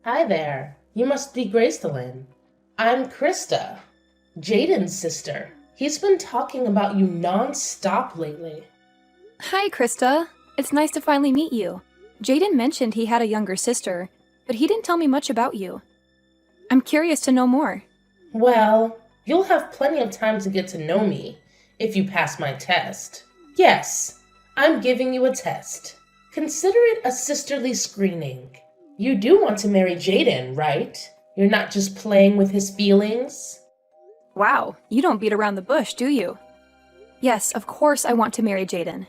Hi there. You must be Gracelyn. I'm Krista, Jaden's sister. He's been talking about you non-stop lately. Hi, Krista. It's nice to finally meet you. Jaden mentioned he had a younger sister, but he didn't tell me much about you. I'm curious to know more. Well, you'll have plenty of time to get to know me if you pass my test. Yes, I'm giving you a test. Consider it a sisterly screening. You do want to marry Jaden, right? You're not just playing with his feelings? Wow, you don't beat around the bush, do you? Yes, of course I want to marry Jaden.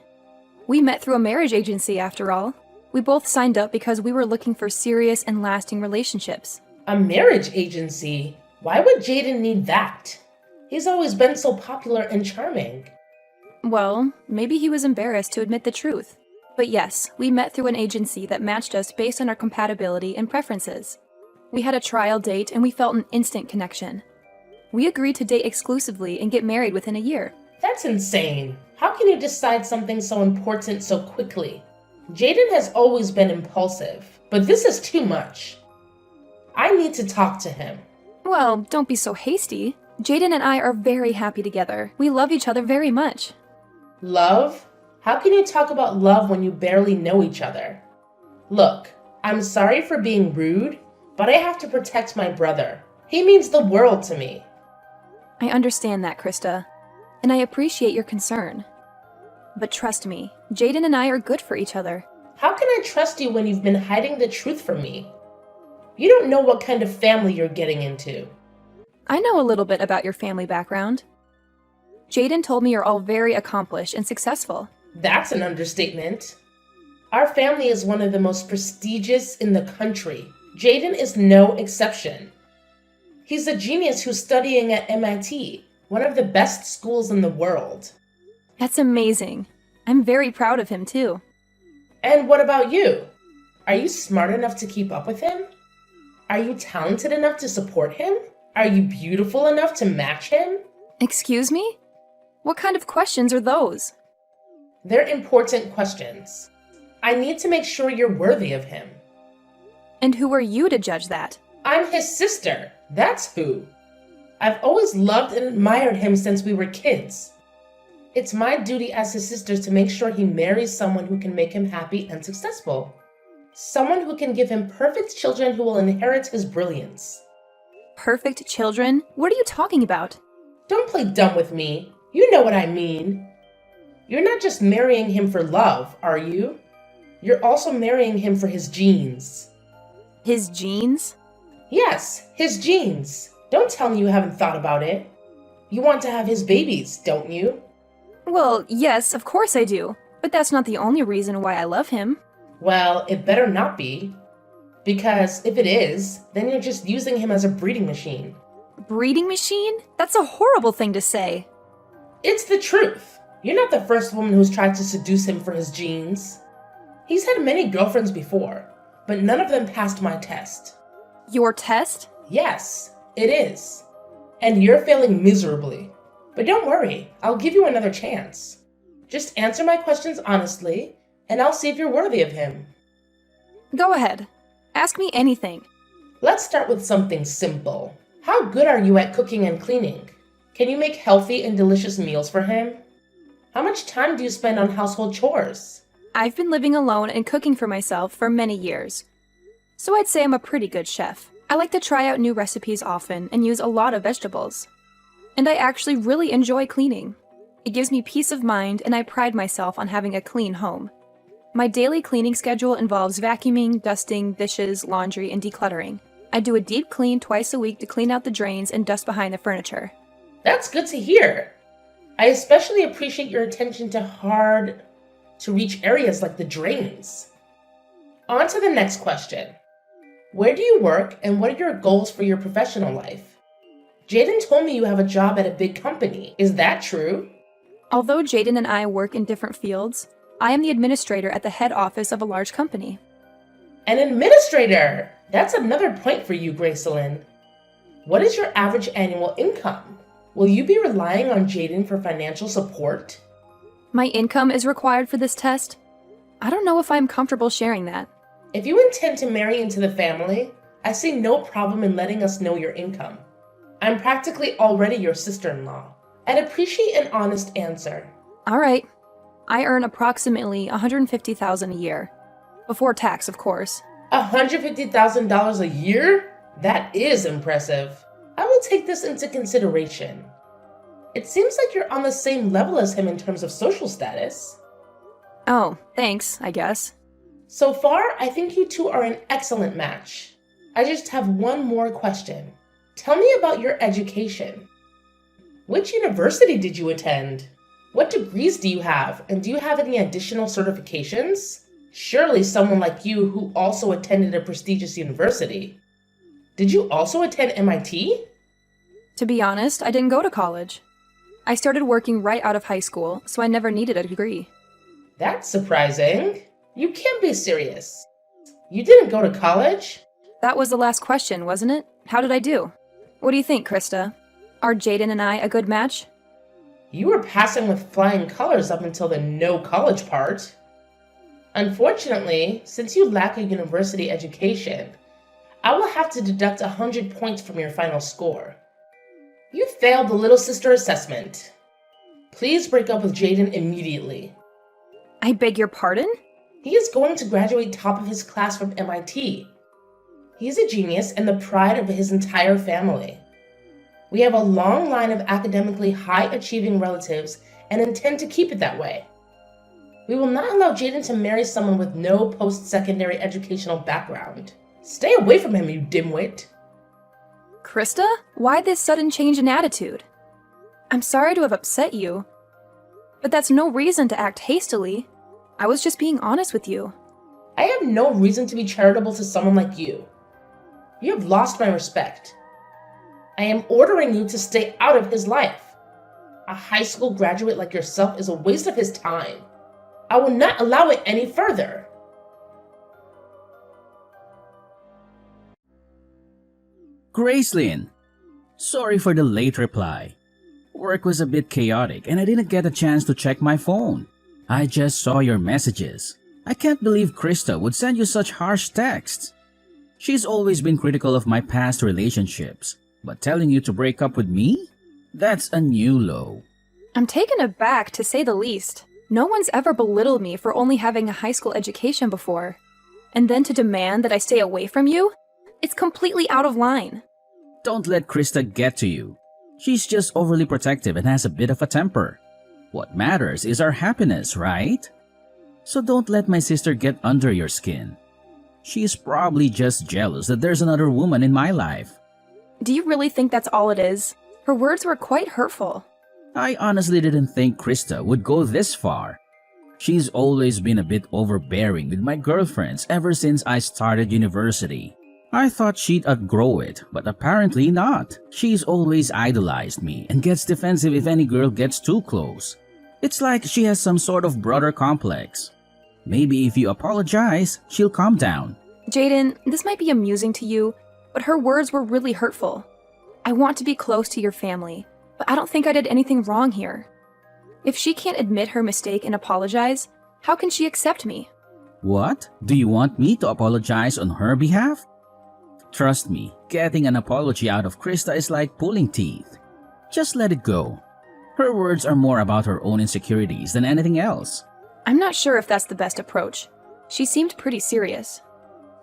We met through a marriage agency, after all. We both signed up because we were looking for serious and lasting relationships. A marriage agency? Why would Jaden need that? He's always been so popular and charming. Well, maybe he was embarrassed to admit the truth. But yes, we met through an agency that matched us based on our compatibility and preferences. We had a trial date and we felt an instant connection. We agreed to date exclusively and get married within a year. That's insane. How can you decide something so important so quickly? Jaden has always been impulsive, but this is too much. I need to talk to him. Well, don't be so hasty. Jaden and I are very happy together. We love each other very much. Love? How can you talk about love when you barely know each other? Look, I'm sorry for being rude, but I have to protect my brother. He means the world to me. I understand that, Krista, and I appreciate your concern. But trust me, Jaden and I are good for each other. How can I trust you when you've been hiding the truth from me? You don't know what kind of family you're getting into. I know a little bit about your family background. Jaden told me you're all very accomplished and successful. That's an understatement. Our family is one of the most prestigious in the country. Jaden is no exception. He's a genius who's studying at MIT, one of the best schools in the world. That's amazing. I'm very proud of him, too. And what about you? Are you smart enough to keep up with him? Are you talented enough to support him? Are you beautiful enough to match him? Excuse me? What kind of questions are those? They're important questions. I need to make sure you're worthy of him. And who are you to judge that? I'm his sister. That's who. I've always loved and admired him since we were kids. It's my duty as his sister to make sure he marries someone who can make him happy and successful. Someone who can give him perfect children who will inherit his brilliance. Perfect children? What are you talking about? Don't play dumb with me. You know what I mean. You're not just marrying him for love, are you? You're also marrying him for his genes. His genes? Yes, his genes. Don't tell me you haven't thought about it. You want to have his babies, don't you? Well, yes, of course I do. But that's not the only reason why I love him. Well, it better not be. Because if it is, then you're just using him as a breeding machine. Breeding machine? That's a horrible thing to say. It's the truth. You're not the first woman who's tried to seduce him for his genes. He's had many girlfriends before, but none of them passed my test. Your test? Yes, it is. And you're failing miserably. But don't worry, I'll give you another chance. Just answer my questions honestly, and I'll see if you're worthy of him. Go ahead. Ask me anything. Let's start with something simple. How good are you at cooking and cleaning? Can you make healthy and delicious meals for him? How much time do you spend on household chores? I've been living alone and cooking for myself for many years. So I'd say I'm a pretty good chef. I like to try out new recipes often and use a lot of vegetables. And I actually really enjoy cleaning. It gives me peace of mind and I pride myself on having a clean home. My daily cleaning schedule involves vacuuming, dusting, dishes, laundry, and decluttering. I do a deep clean twice a week to clean out the drains and dust behind the furniture. That's good to hear. I especially appreciate your attention to hard-to-reach areas like the drains. On to the next question. Where do you work and what are your goals for your professional life? Jaden told me you have a job at a big company. Is that true? Although Jaden and I work in different fields, I am the administrator at the head office of a large company. An administrator! That's another point for you, Gracelyn. What is your average annual income? Will you be relying on Jaden for financial support? My income is required for this test. I don't know if I'm comfortable sharing that. If you intend to marry into the family, I see no problem in letting us know your income. I'm practically already your sister-in-law. I'd appreciate an honest answer. All right. I earn approximately $150,000 a year. Before tax, of course. $150,000 a year? That is impressive. I will take this into consideration. It seems like you're on the same level as him in terms of social status. Oh, thanks, I guess. So far, I think you two are an excellent match. I just have one more question. Tell me about your education. Which university did you attend? What degrees do you have, and do you have any additional certifications? Surely someone like you who also attended a prestigious university. Did you also attend MIT? To be honest, I didn't go to college. I started working right out of high school, so I never needed a degree. That's surprising. You can't be serious. You didn't go to college? That was the last question, wasn't it? How did I do? What do you think, Krista? Are Jaden and I a good match? You were passing with flying colors up until the no college part. Unfortunately, since you lack a university education, I will have to deduct 100 points from your final score. You failed the little sister assessment. Please break up with Jaden immediately. I beg your pardon? He is going to graduate top of his class from MIT. He is a genius and the pride of his entire family. We have a long line of academically high-achieving relatives and intend to keep it that way. We will not allow Jaden to marry someone with no post-secondary educational background. Stay away from him, you dimwit. Krista? Why this sudden change in attitude? I'm sorry to have upset you, but that's no reason to act hastily. I was just being honest with you. I have no reason to be charitable to someone like you. You have lost my respect. I am ordering you to stay out of his life. A high school graduate like yourself is a waste of his time. I will not allow it any further. Gracelyn, sorry for the late reply. Work was a bit chaotic and I didn't get a chance to check my phone. I just saw your messages. I can't believe Krista would send you such harsh texts. She's always been critical of my past relationships, but telling you to break up with me? That's a new low. I'm taken aback, to say the least. No one's ever belittled me for only having a high school education before. And then to demand that I stay away from you? It's completely out of line. Don't let Krista get to you. She's just overly protective and has a bit of a temper. What matters is our happiness, right? So don't let my sister get under your skin. She's probably just jealous that there's another woman in my life. Do you really think that's all it is? Her words were quite hurtful. I honestly didn't think Krista would go this far. She's always been a bit overbearing with my girlfriends ever since I started university. I thought she'd outgrow it, but apparently not. She's always idolized me and gets defensive if any girl gets too close. It's like she has some sort of brother complex. Maybe if you apologize, she'll calm down. Jaden, this might be amusing to you, but her words were really hurtful. I want to be close to your family, but I don't think I did anything wrong here. If she can't admit her mistake and apologize, how can she accept me? What? Do you want me to apologize on her behalf? Trust me, getting an apology out of Krista is like pulling teeth. Just let it go. Her words are more about her own insecurities than anything else. I'm not sure if that's the best approach. She seemed pretty serious.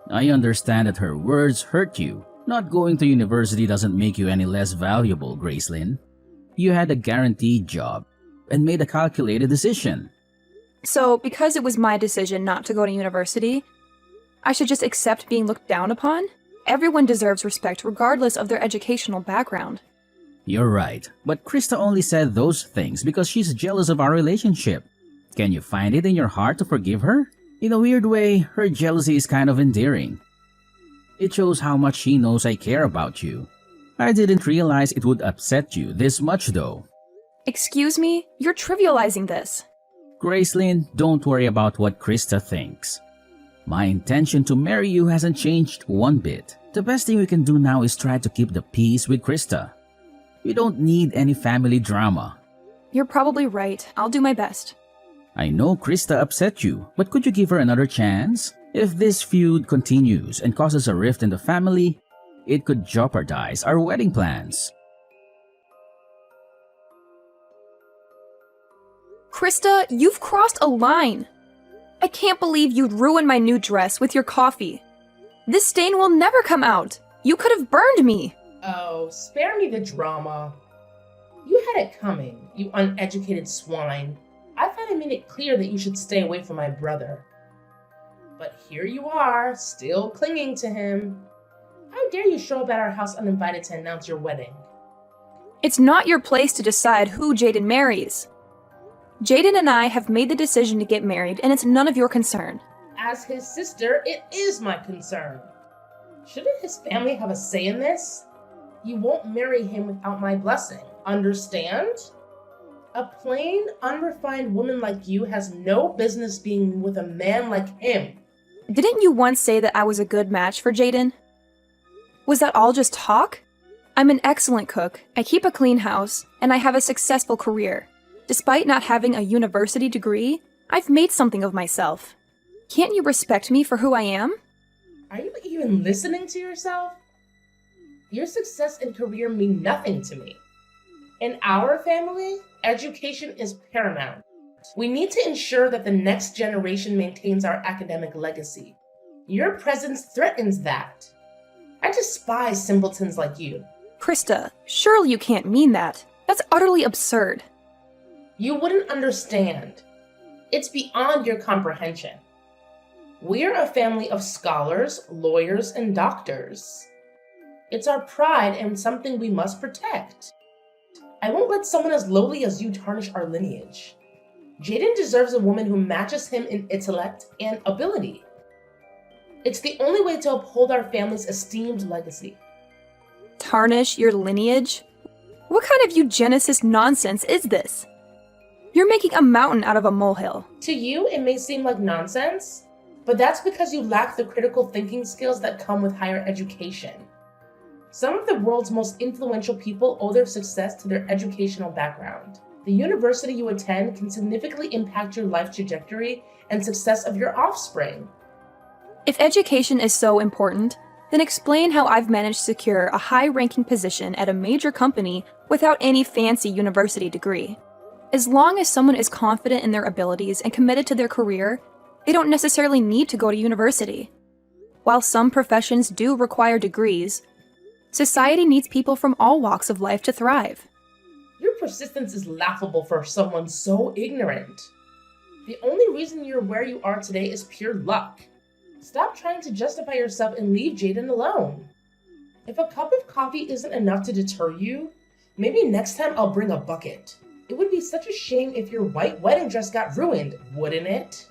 I understand that her words hurt you. Not going to university doesn't make you any less valuable, Gracelyn. You had a guaranteed job and made a calculated decision. So, because it was my decision not to go to university, I should just accept being looked down upon? Everyone deserves respect regardless of their educational background. You're right, but Krista only said those things because she's jealous of our relationship. Can you find it in your heart to forgive her? In a weird way, her jealousy is kind of endearing. It shows how much she knows I care about you. I didn't realize it would upset you this much though. Excuse me? You're trivializing this. Gracelyn, don't worry about what Krista thinks. My intention to marry you hasn't changed one bit. The best thing we can do now is try to keep the peace with Krista. We don't need any family drama. You're probably right. I'll do my best. I know Krista upset you, but could you give her another chance? If this feud continues and causes a rift in the family, it could jeopardize our wedding plans. Krista, you've crossed a line. I can't believe you'd ruin my new dress with your coffee. This stain will never come out. You could have burned me. Oh, spare me the drama. You had it coming, you uneducated swine. I thought I made it clear that you should stay away from my brother. But here you are, still clinging to him. How dare you show up at our house uninvited to announce your wedding? It's not your place to decide who Jaden marries. Jaden and I have made the decision to get married, and it's none of your concern. As his sister, it is my concern. Shouldn't his family have a say in this? You won't marry him without my blessing, understand? A plain, unrefined woman like you has no business being with a man like him. Didn't you once say that I was a good match for Jaden? Was that all just talk? I'm an excellent cook, I keep a clean house, and I have a successful career. Despite not having a university degree, I've made something of myself. Can't you respect me for who I am? Are you even listening to yourself? Your success and career mean nothing to me. In our family, education is paramount. We need to ensure that the next generation maintains our academic legacy. Your presence threatens that. I despise simpletons like you. Krista, surely you can't mean that. That's utterly absurd. You wouldn't understand. It's beyond your comprehension. We're a family of scholars, lawyers, and doctors. It's our pride and something we must protect. I won't let someone as lowly as you tarnish our lineage. Jaden deserves a woman who matches him in intellect and ability. It's the only way to uphold our family's esteemed legacy. Tarnish your lineage? What kind of eugenicist nonsense is this? You're making a mountain out of a molehill. To you, it may seem like nonsense, but that's because you lack the critical thinking skills that come with higher education. Some of the world's most influential people owe their success to their educational background. The university you attend can significantly impact your life trajectory and success of your offspring. If education is so important, then explain how I've managed to secure a high-ranking position at a major company without any fancy university degree. As long as someone is confident in their abilities and committed to their career, they don't necessarily need to go to university. While some professions do require degrees, society needs people from all walks of life to thrive. Your persistence is laughable for someone so ignorant. The only reason you're where you are today is pure luck. Stop trying to justify yourself and leave Jaden alone. If a cup of coffee isn't enough to deter you, maybe next time I'll bring a bucket. It would be such a shame if your white wedding dress got ruined, wouldn't it?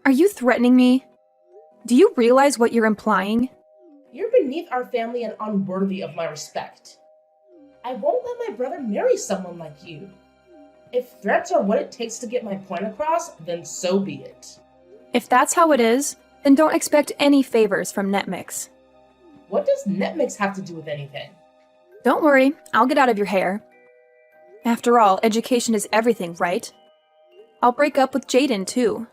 Are you threatening me? Do you realize what you're implying? You're beneath our family and unworthy of my respect. I won't let my brother marry someone like you. If threats are what it takes to get my point across, then so be it. If that's how it is, then don't expect any favors from Netmix. What does Netmix have to do with anything? Don't worry, I'll get out of your hair. After all, education is everything, right? I'll break up with Jaden, too.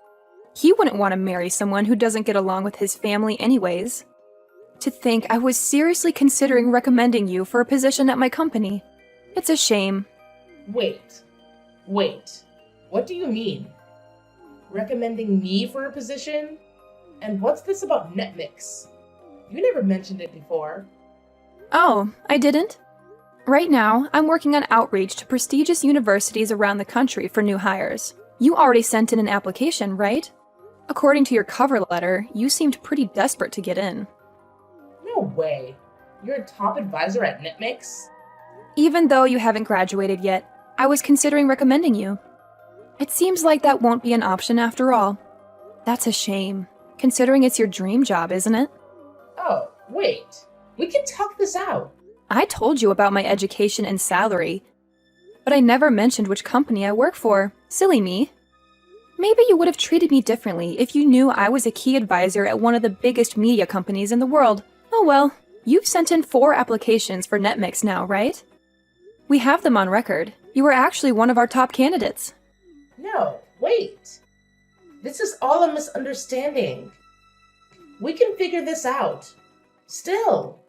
He wouldn't want to marry someone who doesn't get along with his family anyways. To think I was seriously considering recommending you for a position at my company. It's a shame. Wait. What do you mean? Recommending me for a position? And what's this about Netmix? You never mentioned it before. Oh, I didn't? Right now, I'm working on outreach to prestigious universities around the country for new hires. You already sent in an application, right? According to your cover letter, you seemed pretty desperate to get in. No way. You're a top advisor at Netmix? Even though you haven't graduated yet, I was considering recommending you. It seems like that won't be an option after all. That's a shame, considering it's your dream job, isn't it? Oh, wait. We can talk this out. I told you about my education and salary, but I never mentioned which company I work for. Silly me. Maybe you would have treated me differently if you knew I was a key advisor at one of the biggest media companies in the world. Oh well, you've sent in 4 applications for Netmix now, right? We have them on record. You were actually one of our top candidates. No, wait. This is all a misunderstanding. We can figure this out. Still,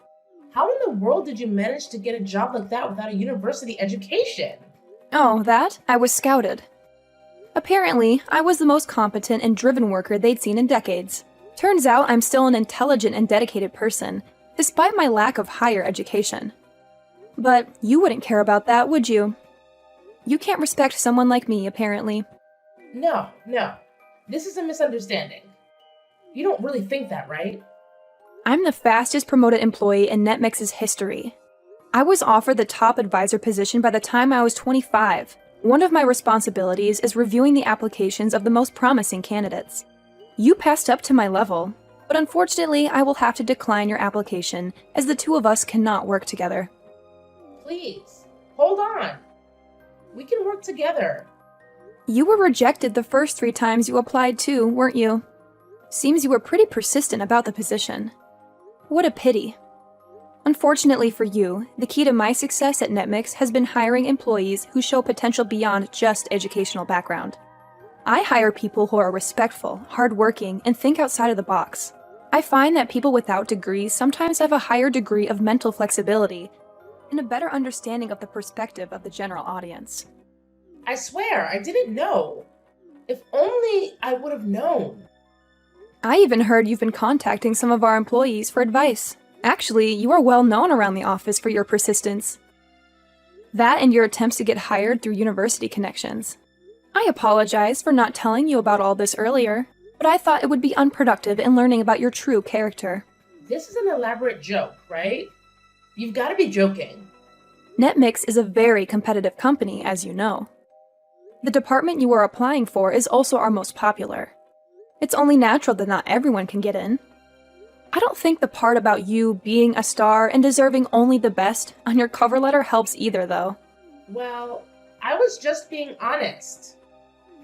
how in the world did you manage to get a job like that without a university education? Oh, that? I was scouted. Apparently, I was the most competent and driven worker they'd seen in decades. Turns out I'm still an intelligent and dedicated person, despite my lack of higher education. But you wouldn't care about that, would you? You can't respect someone like me, apparently. No. This is a misunderstanding. You don't really think that, right? I'm the fastest promoted employee in NetMix's history. I was offered the top advisor position by the time I was 25. One of my responsibilities is reviewing the applications of the most promising candidates. You passed up to my level, but unfortunately I will have to decline your application as the two of us cannot work together. Please, hold on. We can work together. You were rejected the first 3 times you applied too, weren't you? Seems you were pretty persistent about the position. What a pity. Unfortunately for you, the key to my success at NetMix has been hiring employees who show potential beyond just educational background. I hire people who are respectful, hardworking, and think outside of the box. I find that people without degrees sometimes have a higher degree of mental flexibility and a better understanding of the perspective of the general audience. I swear, I didn't know. If only I would have known. I even heard you've been contacting some of our employees for advice. Actually, you are well known around the office for your persistence. That and your attempts to get hired through university connections. I apologize for not telling you about all this earlier, but I thought it would be unproductive in learning about your true character. This is an elaborate joke, right? You've got to be joking. NetMix is a very competitive company, as you know. The department you are applying for is also our most popular. It's only natural that not everyone can get in. I don't think the part about you being a star and deserving only the best on your cover letter helps either, though. Well, I was just being honest.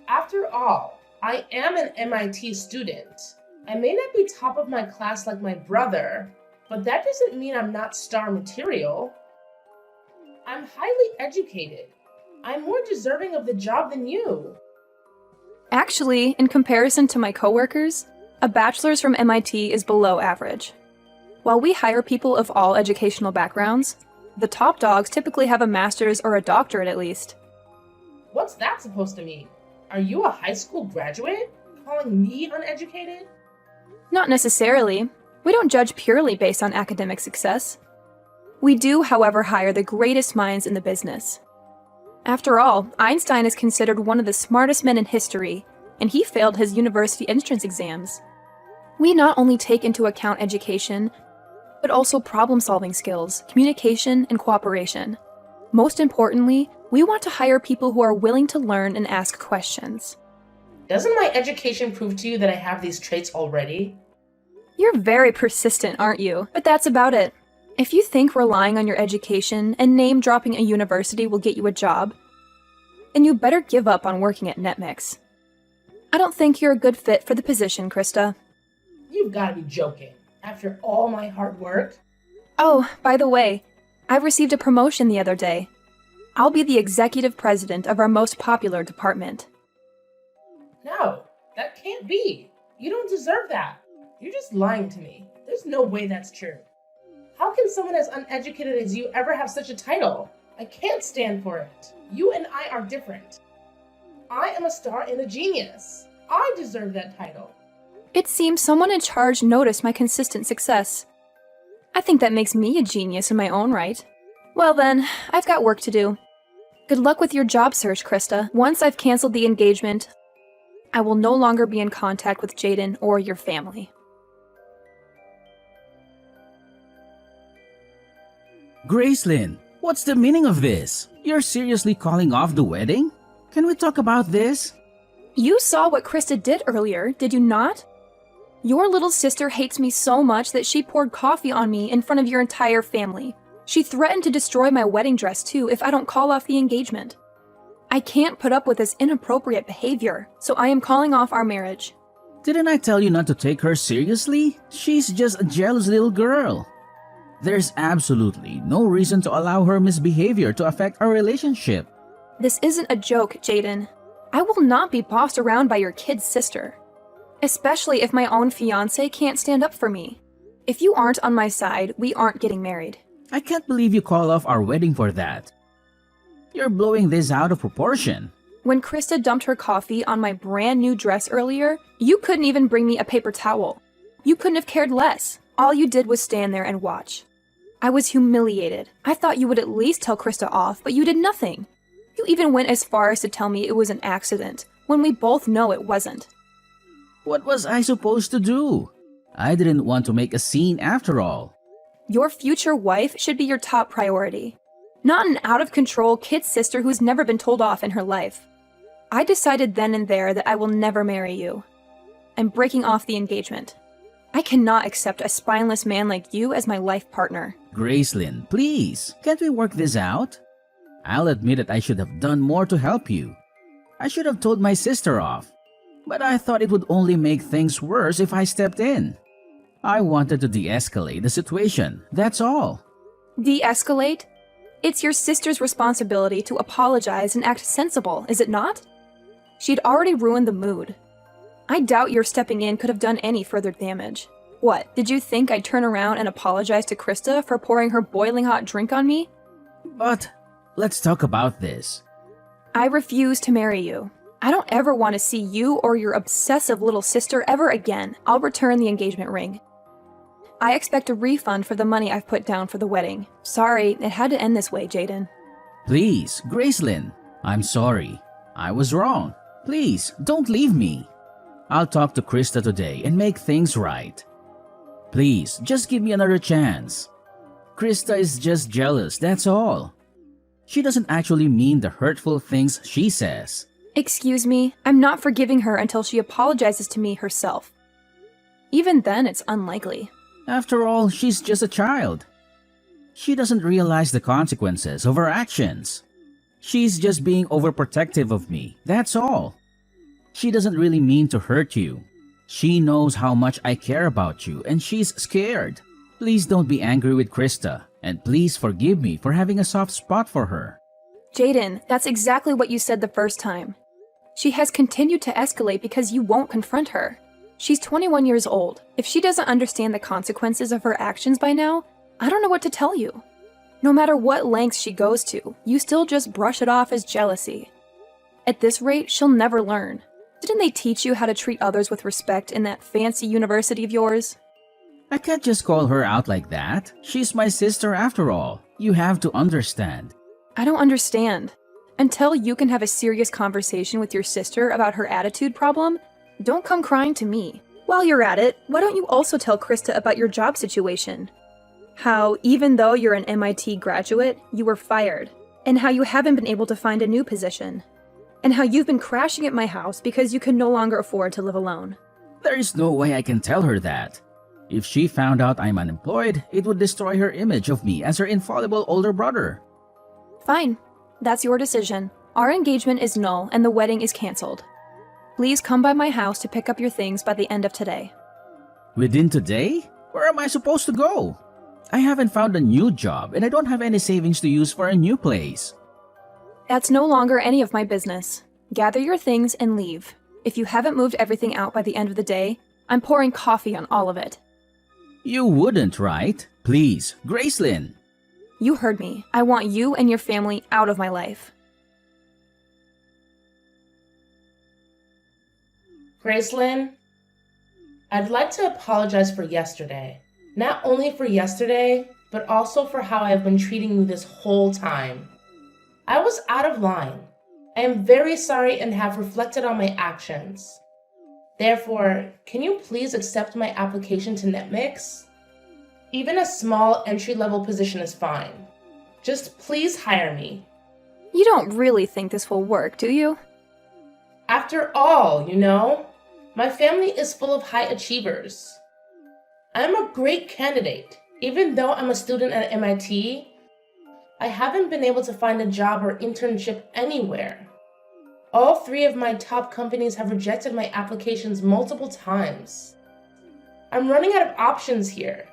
After all, I am an MIT student. I may not be top of my class like my brother, but that doesn't mean I'm not star material. I'm highly educated. I'm more deserving of the job than you. Actually, in comparison to my coworkers, a bachelor's from MIT is below average. While we hire people of all educational backgrounds, the top dogs typically have a master's or a doctorate at least. What's that supposed to mean? Are you a high school graduate? Calling me uneducated? Not necessarily. We don't judge purely based on academic success. We do, however, hire the greatest minds in the business. After all, Einstein is considered one of the smartest men in history, and he failed his university entrance exams. We not only take into account education, but also problem-solving skills, communication, and cooperation. Most importantly, we want to hire people who are willing to learn and ask questions. Doesn't my education prove to you that I have these traits already? You're very persistent, aren't you? But that's about it. If you think relying on your education and name-dropping a university will get you a job, then you better give up on working at NetMix. I don't think you're a good fit for the position, Krista. You've got to be joking. After all my hard work? Oh, by the way, I received a promotion the other day. I'll be the executive president of our most popular department. No, that can't be. You don't deserve that. You're just lying to me. There's no way that's true. How can someone as uneducated as you ever have such a title? I can't stand for it. You and I are different. I am a star and a genius. I deserve that title. It seems someone in charge noticed my consistent success. I think that makes me a genius in my own right. Well then, I've got work to do. Good luck with your job search, Krista. Once I've canceled the engagement, I will no longer be in contact with Jaden or your family. Gracelyn, what's the meaning of this? You're seriously calling off the wedding? Can we talk about this? You saw what Krista did earlier, did you not? Your little sister hates me so much that she poured coffee on me in front of your entire family. She threatened to destroy my wedding dress too if I don't call off the engagement. I can't put up with this inappropriate behavior, so I am calling off our marriage. Didn't I tell you not to take her seriously? She's just a jealous little girl. There's absolutely no reason to allow her misbehavior to affect our relationship. This isn't a joke, Jaden. I will not be bossed around by your kid's sister. especially if my own fiancé can't stand up for me. If you aren't on my side, we aren't getting married. I can't believe you call off our wedding for that. You're blowing this out of proportion. When Krista dumped her coffee on my brand new dress earlier, you couldn't even bring me a paper towel. You couldn't have cared less. All you did was stand there and watch. I was humiliated. I thought you would at least tell Krista off, but you did nothing. You even went as far as to tell me it was an accident, when we both know it wasn't. What was I supposed to do? I didn't want to make a scene after all. Your future wife should be your top priority, not an out-of-control kid sister who's never been told off in her life. I decided then and there that I will never marry you. I'm breaking off the engagement. I cannot accept a spineless man like you as my life partner. Gracelyn, please, can't we work this out? I'll admit that I should have done more to help you. I should have told my sister off, but I thought it would only make things worse if I stepped in. I wanted to de-escalate the situation, that's all. De-escalate? It's your sister's responsibility to apologize and act sensible, is it not? She'd already ruined the mood. I doubt your stepping in could have done any further damage. What, did you think I'd turn around and apologize to Krista for pouring her boiling hot drink on me? But let's talk about this. I refuse to marry you. I don't ever want to see you or your obsessive little sister ever again. I'll return the engagement ring. I expect a refund for the money I've put down for the wedding. Sorry, it had to end this way, Jaden. Please, Gracelyn, I'm sorry. I was wrong. Please, don't leave me. I'll talk to Krista today and make things right. Please, just give me another chance. Krista is just jealous, that's all. She doesn't actually mean the hurtful things she says. Excuse me, I'm not forgiving her until she apologizes to me herself. Even then, it's unlikely. After all, she's just a child. She doesn't realize the consequences of her actions. She's just being overprotective of me, that's all. She doesn't really mean to hurt you. She knows how much I care about you and she's scared. Please don't be angry with Krista, and please forgive me for having a soft spot for her. Jaden, that's exactly what you said the first time. She has continued to escalate because you won't confront her. She's 21 years old. If she doesn't understand the consequences of her actions by now, I don't know what to tell you. No matter what lengths she goes to, you still just brush it off as jealousy. At this rate, she'll never learn. Didn't they teach you how to treat others with respect in that fancy university of yours? I can't just call her out like that. She's my sister after all. You have to understand. I don't understand. Until you can have a serious conversation with your sister about her attitude problem, don't come crying to me. While you're at it, why don't you also tell Krista about your job situation? How, even though you're an MIT graduate, you were fired, and how you haven't been able to find a new position, and how you've been crashing at my house because you can no longer afford to live alone. There is no way I can tell her that. If she found out I'm unemployed, it would destroy her image of me as her infallible older brother. Fine. That's your decision. Our engagement is null and the wedding is cancelled. Please come by my house to pick up your things by the end of today. Within today? Where am I supposed to go? I haven't found a new job and I don't have any savings to use for a new place. That's no longer any of my business. Gather your things and leave. If you haven't moved everything out by the end of the day, I'm pouring coffee on all of it. You wouldn't, right? Please, Gracelyn. You heard me. I want you and your family out of my life. Gracelyn, I'd like to apologize for yesterday. Not only for yesterday, but also for how I've been treating you this whole time. I was out of line. I am very sorry and have reflected on my actions. Therefore, can you please accept my application to NetMix? Even a small entry-level position is fine. Just please hire me. You don't really think this will work, do you? After all, my family is full of high achievers. I'm a great candidate. Even though I'm a student at MIT, I haven't been able to find a job or internship anywhere. All 3 of my top companies have rejected my applications multiple times. I'm running out of options here.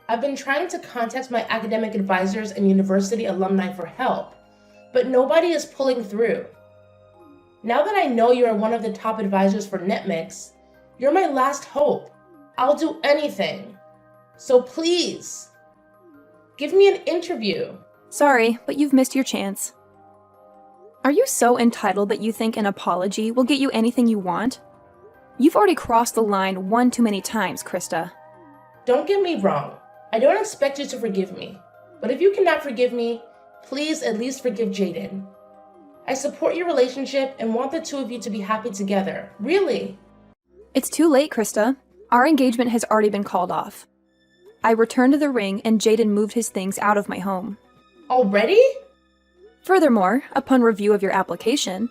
I've been trying to contact my academic advisors and university alumni for help, but nobody is pulling through. Now that I know you are one of the top advisors for NetMix, You're my last hope. I'll do anything. So please, give me an interview. Sorry, but you've missed your chance. Are you so entitled that you think an apology will get you anything you want? You've already crossed the line one too many times, Krista. Don't get me wrong. I don't expect you to forgive me. But if you cannot forgive me, please at least forgive Jaden. I support your relationship and want the two of you to be happy together. Really. It's too late, Krista. Our engagement has already been called off. I returned to the ring and Jaden moved his things out of my home. Already? Furthermore, upon review of your application,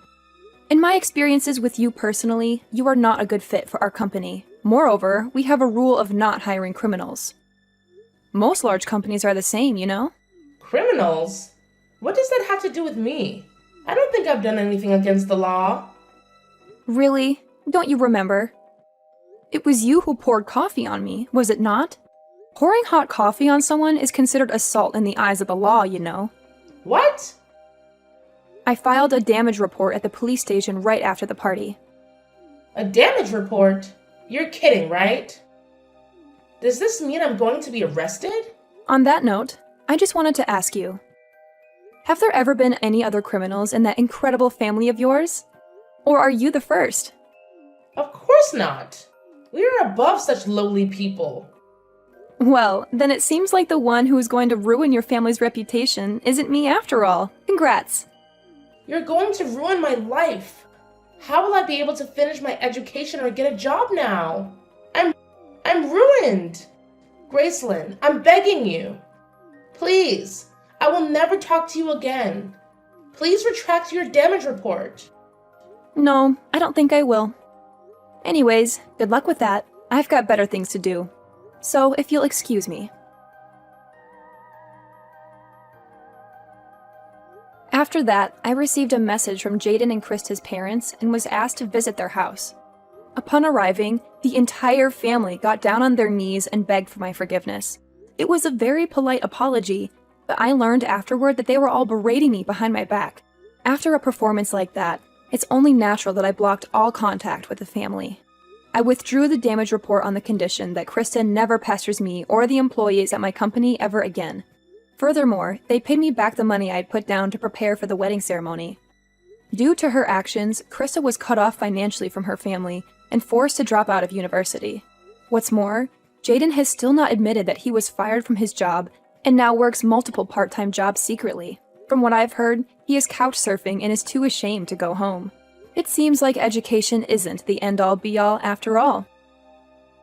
in my experiences with you personally, you are not a good fit for our company. Moreover, we have a rule of not hiring criminals. Most large companies are the same, you know? Criminals? What does that have to do with me? I don't think I've done anything against the law. Really? Don't you remember? It was you who poured coffee on me, was it not? Pouring hot coffee on someone is considered assault in the eyes of the law, you know. What? I filed a damage report at the police station right after the party. A damage report? You're kidding, right? Does this mean I'm going to be arrested? On that note, I just wanted to ask you, have there ever been any other criminals in that incredible family of yours? Or are you the first? Of course not. We are above such lowly people. Well, then it seems like the one who is going to ruin your family's reputation isn't me after all. Congrats. You're going to ruin my life. How will I be able to finish my education or get a job now? I'm ruined. Gracelyn, I'm begging you. Please, I will never talk to you again. Please retract your damage report. No, I don't think I will. Anyways, good luck with that. I've got better things to do. So, if you'll excuse me. After that, I received a message from Jaden and Krista's parents and was asked to visit their house. Upon arriving, the entire family got down on their knees and begged for my forgiveness. It was a very polite apology, but I learned afterward that they were all berating me behind my back. After a performance like that, it's only natural that I blocked all contact with the family. I withdrew the damage report on the condition that Krista never pesters me or the employees at my company ever again. Furthermore, they paid me back the money I had put down to prepare for the wedding ceremony. Due to her actions, Krista was cut off financially from her family and forced to drop out of university. What's more, Jaden has still not admitted that he was fired from his job and now works multiple part-time jobs secretly. From what I've heard, he is couch surfing and is too ashamed to go home. It seems like education isn't the end-all be-all after all.